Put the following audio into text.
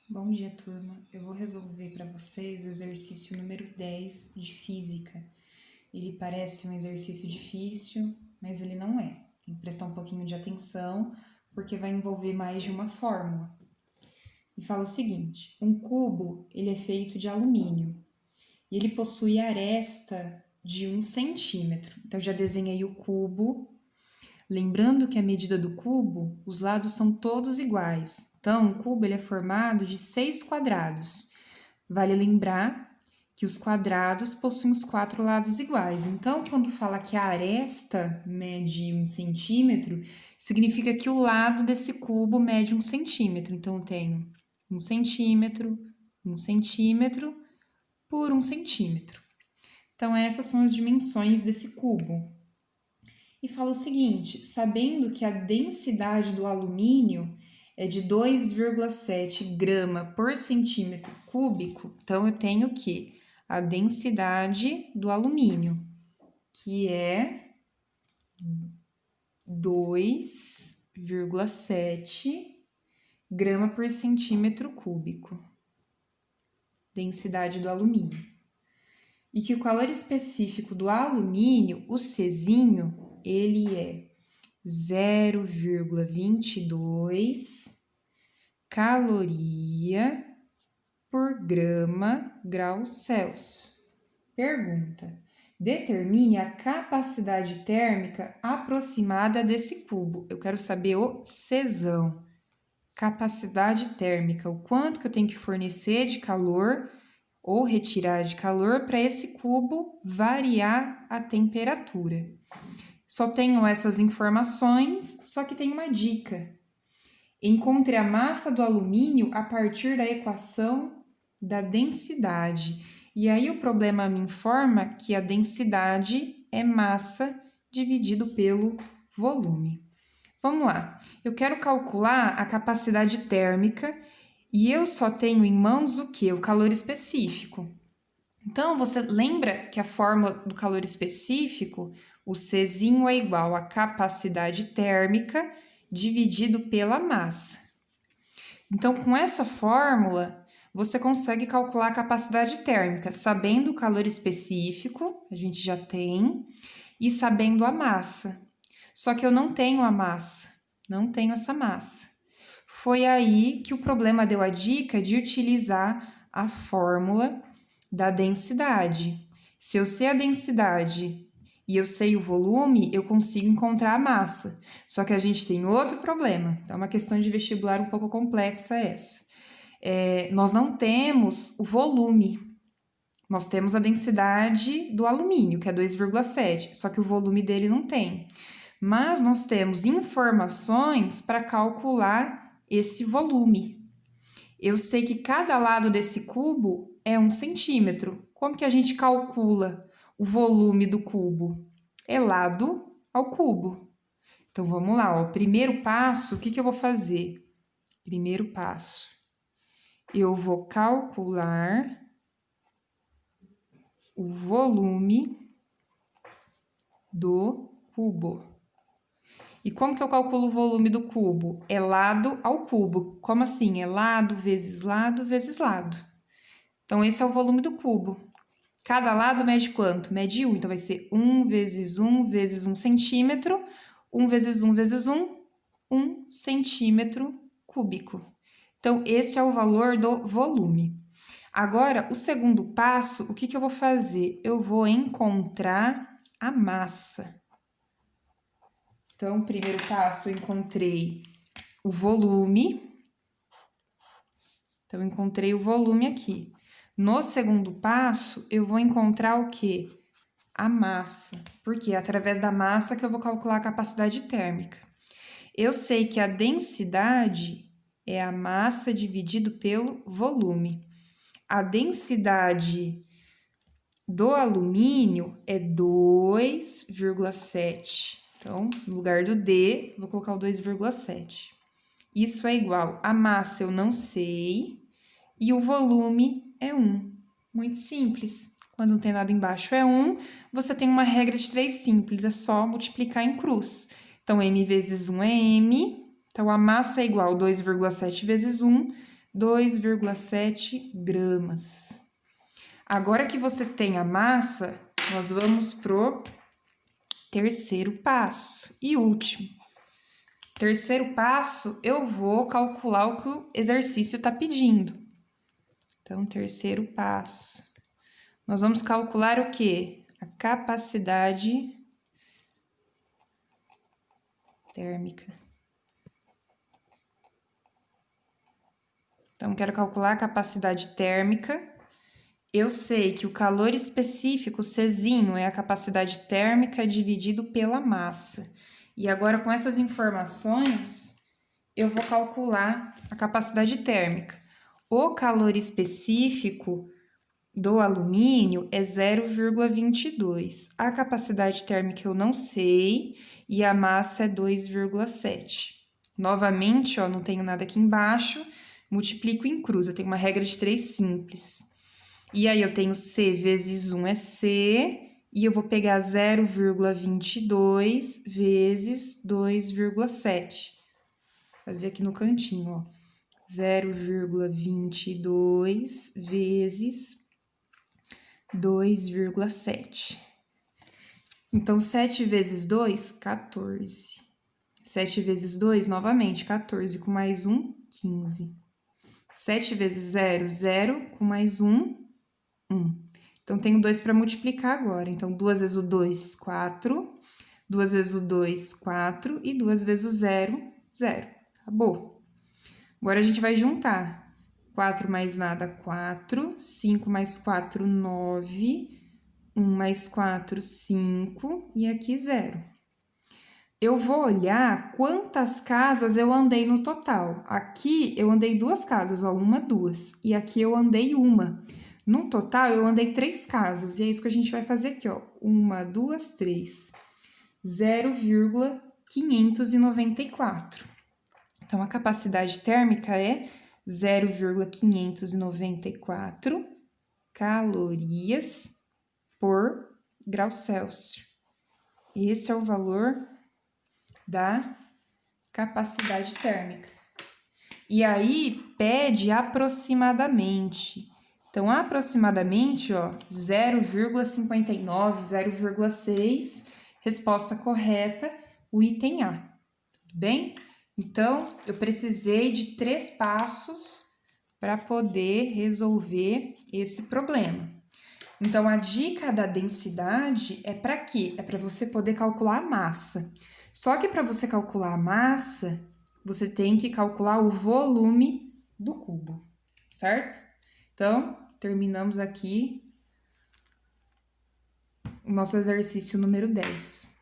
Bom dia, turma. Eu vou resolver para vocês o exercício número 10 de física. Ele parece um exercício difícil, mas ele não é. Tem que prestar um pouquinho de atenção, porque vai envolver mais de uma fórmula. E fala o seguinte: um cubo ele é feito de alumínio e ele possui aresta de 1 centímetro. Então, já desenhei o cubo. Lembrando que a medida do cubo, os lados são todos iguais. Então, o cubo ele é formado de 6 quadrados. Vale lembrar que os quadrados possuem os 4 lados iguais. Então, quando fala que a aresta mede 1 centímetro, significa que o lado desse cubo mede 1 centímetro. Então, eu tenho 1 centímetro, 1 centímetro por 1 centímetro. Então, essas são as dimensões desse cubo. E fala o seguinte: sabendo que a densidade do alumínio é de 2,7 grama por centímetro cúbico, então eu tenho que a densidade do alumínio, que é 2,7 grama por centímetro cúbico. Densidade do alumínio. E que o calor específico do alumínio, o Czinho, ele é 0,22 caloria por grau Celsius. Pergunta: determine a capacidade térmica aproximada desse cubo. Eu quero saber o Czão. Capacidade térmica, o quanto que eu tenho que fornecer de calor ou retirar de calor para esse cubo variar a temperatura. Só tenho essas informações, só que tem uma dica. Encontre a massa do alumínio a partir da equação da densidade. E aí o problema me informa que a densidade é massa dividido pelo volume. Vamos lá. Eu quero calcular a capacidade térmica e eu só tenho em mãos o quê? O calor específico. Então, você lembra que a fórmula do calor específico, o Czinho é igual a capacidade térmica dividido pela massa. Então, com essa fórmula, você consegue calcular a capacidade térmica, sabendo o calor específico, a gente já tem, e sabendo a massa. Só que eu não tenho a massa, não tenho essa massa. Foi aí que o problema deu a dica de utilizar a fórmula da densidade. Se eu sei a densidade e eu sei o volume, eu consigo encontrar a massa. Só que a gente tem outro problema. É uma questão de vestibular um pouco complexa essa. Nós não temos o volume. Nós temos a densidade do alumínio, que é 2,7, só que o volume dele não tem. Mas nós temos informações para calcular esse volume. Eu sei que cada lado desse cubo é 1 centímetro. Como que a gente calcula o volume do cubo? É lado ao cubo. Então, vamos lá. Ó. Primeiro passo, o que eu vou fazer? Primeiro passo, eu vou calcular o volume do cubo. E como que eu calculo o volume do cubo? É lado ao cubo. Como assim? É lado vezes lado vezes lado. Então, esse é o volume do cubo. Cada lado mede quanto? Mede 1. Então, vai ser 1 vezes 1 vezes 1 centímetro. 1 vezes 1 vezes 1, 1 centímetro cúbico. Então, esse é o valor do volume. Agora, o segundo passo, o que eu vou fazer? Eu vou encontrar a massa. Então, primeiro passo, eu encontrei o volume. Então, eu encontrei o volume aqui. No segundo passo, eu vou encontrar o quê? A massa. Porque é através da massa que eu vou calcular a capacidade térmica. Eu sei que a densidade é a massa dividido pelo volume. A densidade do alumínio é 2,7. Então, no lugar do D, vou colocar o 2,7. Isso é igual a massa, eu não sei, e o volume é 1. Muito simples. Quando não tem nada embaixo é 1, você tem uma regra de 3 simples, é só multiplicar em cruz. Então, M vezes 1 é M, então a massa é igual a 2,7 vezes 1, 2,7 gramas. Agora que você tem a massa, nós vamos pro terceiro passo e último. Terceiro passo, eu vou calcular o que o exercício está pedindo. Então, terceiro passo. Nós vamos calcular o quê? A capacidade térmica. Então, quero calcular a capacidade térmica. Eu sei que o calor específico, Czinho, é a capacidade térmica dividido pela massa. E agora, com essas informações, eu vou calcular a capacidade térmica. O calor específico do alumínio é 0,22. A capacidade térmica eu não sei e a massa é 2,7. Novamente, ó, não tenho nada aqui embaixo, multiplico em cruz. Eu tenho uma regra de 3 simples. E aí eu tenho C vezes 1 é C, e eu vou pegar 0,22 vezes 2,7. Fazer aqui no cantinho, ó. 0,22 vezes 2,7. Então, 7 vezes 2, 14. 7 vezes 2, novamente, 14, com mais 1, 15. 7 vezes 0, 0, com mais 1, 1. Então, tenho 2 para multiplicar agora. Então, 2 vezes o 2, 4. 2 vezes o 2, 4. E 2 vezes o 0, 0. Acabou. Agora, a gente vai juntar. 4 mais nada, 4. 5 mais 4, 9. 1 mais 4, 5. E aqui, 0. Eu vou olhar quantas casas eu andei no total. Aqui, eu andei 2 casas, ó. 1, 2. E aqui, eu andei 1. No total, eu andei 3 casas, e é isso que a gente vai fazer aqui, ó. 1, 2, 3. 0,594. Então, a capacidade térmica é 0,594 calorias por grau Celsius. Esse é o valor da capacidade térmica. E aí, pede aproximadamente. Então, aproximadamente, ó, 0,59, 0,6, resposta correta, o item A. Tudo bem? Então, eu precisei de 3 passos para poder resolver esse problema. Então, a dica da densidade é para quê? É para você poder calcular a massa. Só que para você calcular a massa, você tem que calcular o volume do cubo, certo? Então, terminamos aqui o nosso exercício número 10.